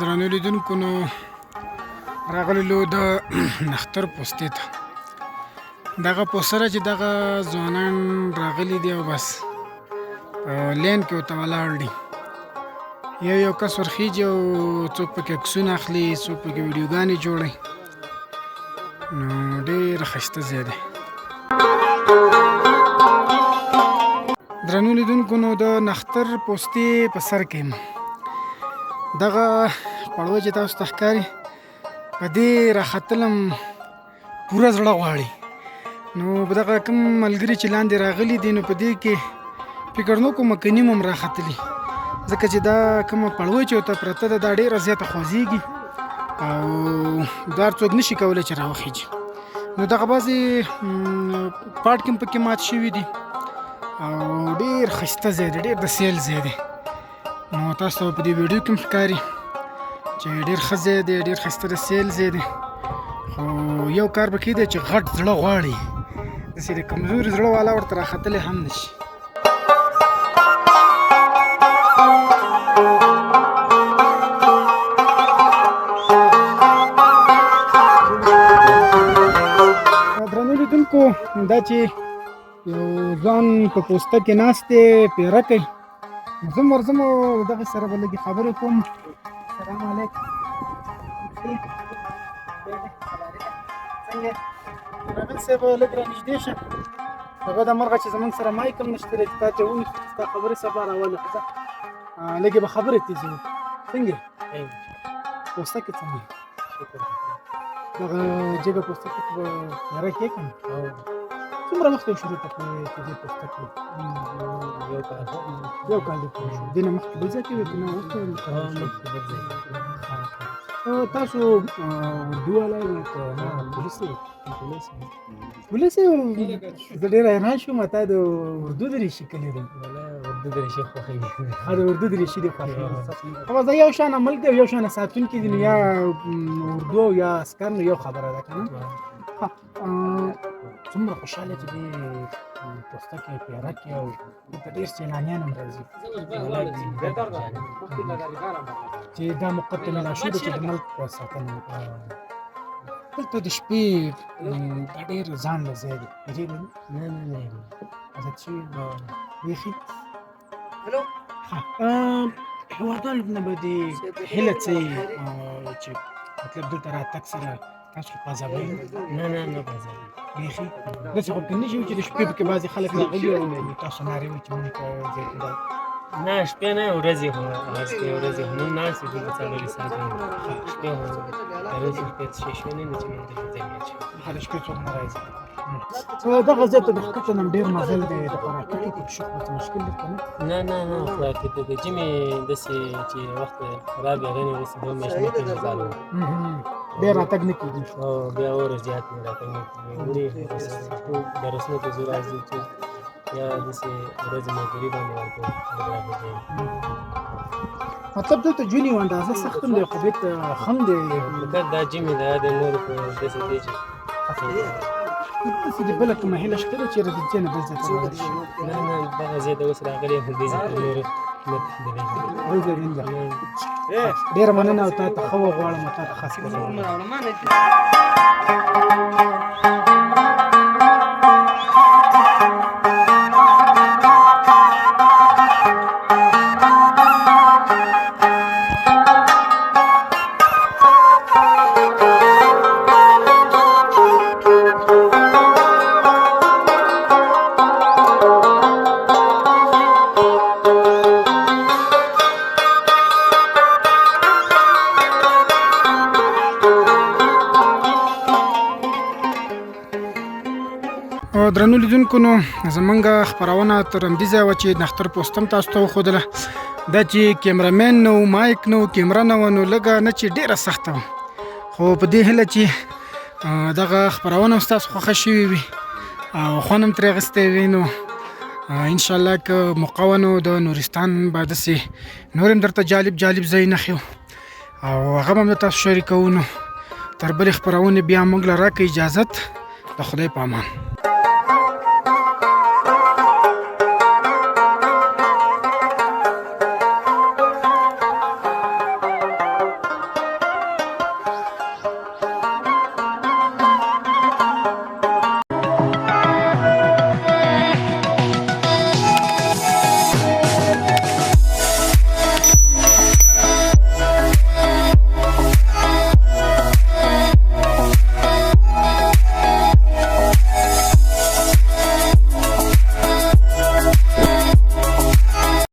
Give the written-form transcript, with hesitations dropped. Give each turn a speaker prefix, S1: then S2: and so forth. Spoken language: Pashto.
S1: درنو لیدونکو نو راغلو د نختر پوستې ته دغه پوسره چې دغه ځوانان راغلي دي او بس لین کې ورته ولاړ دي یو کس ورخیږي او څوک پکې عکسونه اخلي څوک پکې ویډیوګانې جوړوي نو ډېر ښایسته ځای دی درنو لیدونکو نو د نختر پوستې په سر کې یم دغه پړوه چې تاسو ته ښکاري په دې راختلم پوره زړه غواړي نو په دغه کوم ملګري چې لاندې راغلي دي نو په دې کې فکر نه کوم که نیم هم راختلي ځکه چې دا کومه پړوه چې ورته پرته ده دا ډېره زیاته خوځېږي او دا هر څوک نشي کولی چې راوخیږي نو دغه بعضې پاټکې هم پکې مات شوي دي او ډېر ښایسته ځای دی ډېر د سیل ځای دی نو تاسو ته په دې ویډیو کې هم ښکاري چې ډېر ښه ځای دی ډېر ښایسته د سیل ځای دی خو یو کار به کې دی چې غټ زړه غواړي داسې د کمزوري زړه والا ورته راختلی هم نه شي درنو لیدونکو دا چې یو ځوان په پوسته کې ناست دی پیره کوي زه هم ورځم او دغې سره به لږې خبرې کوم سلام علیکم څنګه راغل صاحب لږ رانږدې شه هغه د مرغه چې زموږ سره مایک هم نشته دی چې تا ته ونیسو ستا خبرې سبا راولې خو لږې به خبرې تېزې وو څنګه پوسته کې څنګه دغه جګه پوسته کې به پیره کیې که نه څومره وخت شروع ته په دې پوسته کې یو کال دی پوه شو دې نه مخکې بل ځای کې وې که نه اوس تاسو اردو والا یې که نه پولیس یې پولیس یې زه ډېر حیران شوم تا د اردو دریشي کلې ده
S2: اردو دریشي خوښوي
S1: د اردو دریشي دې خوښوي خو زه یو شانه ملک دی او یو شانه ساتونکي دي نو یا اردو او یا عسکر نو یو خبره ده که نه څومره خوشحاله چې دې پوسته کې پیره کې او دلته ډېر سیلانیان هم راځي چې دا موقت ته ملا شو ده چې د ملک په ساتنه دلته د شپې دا ډېر ځان له ځای دی ویرېږي
S2: نه
S1: عادت شوي بیخي هېوادوالو نه به دې هیله څه چې مطلب دلته راتګ سره تاسو پازوئ
S2: نه پازوئ
S1: بیخي داسې خو که نه شي چې د شپې پکې بعضې خلک راغلي او تاسو نارې وایي چې مونږ ته ځای کې
S2: نه شپې نه ورځې خو ورځې خو مونږ ناست یو دلته څلورې ساعته شپې خو ورځې شپې شی شوی نه ده چې مونږ دلته ځای اچوي
S1: د شپې څوک نه راځي دغه ځای ته د ښکته نه ډېر مزل دی د خوراکي کې شي خو مشکل دی که
S2: نه خوراکي د ژمي داسې چې وخت خراب وي هغې نه وروسته دوه میاشتې مخکې مزل و
S1: بیا راتګ نه کېږي
S2: بیا اوره زیات مې راتګ نه کېږي وړي د رسمو ته زه راځي چې یا داسې ورځې مزدوري باندې ورکوو
S1: مطلب دلته ژوند یو اندازه سخت هم دی خو بېرته ښه هم دی
S2: دا ژمي ده د نورو په داسې دی چې
S1: داسې د بله کومه هیله شته ده چېرې د دې نه بل ځای ته ولاړ شي؟
S2: نه نه دغه ځای ته اوس راغلی یم خو دې ځای ته نور نه تللی یم.
S1: بل ځای دې نه ده. ډېره مننه او تا ته ښه وغواړم او تا ته خاص کړم. درنو لیدونکو نو زمونږ خپرونه تر همدې ځایه وه چې نښتر پوسټ هم تاسو ته وښودله. دا چې کیمرامین نه و، مایک نه و، کیمره نه وه، نو لږه نه چې ډېره سخته وه. خو په دې هیله چې دغه خپرونه هم ستاسو خوښه شوې وي او خوند هم ترې اخیستی وي، نو انشاءالله که موقع وه نو د نورستان به داسې نور هم درته جالب ځایونه ښیو او هغه به هم د تاسو شریکوو. نو تر بلې خپرونې بیا موږ له راکړئ اجازت. د خدای په امان.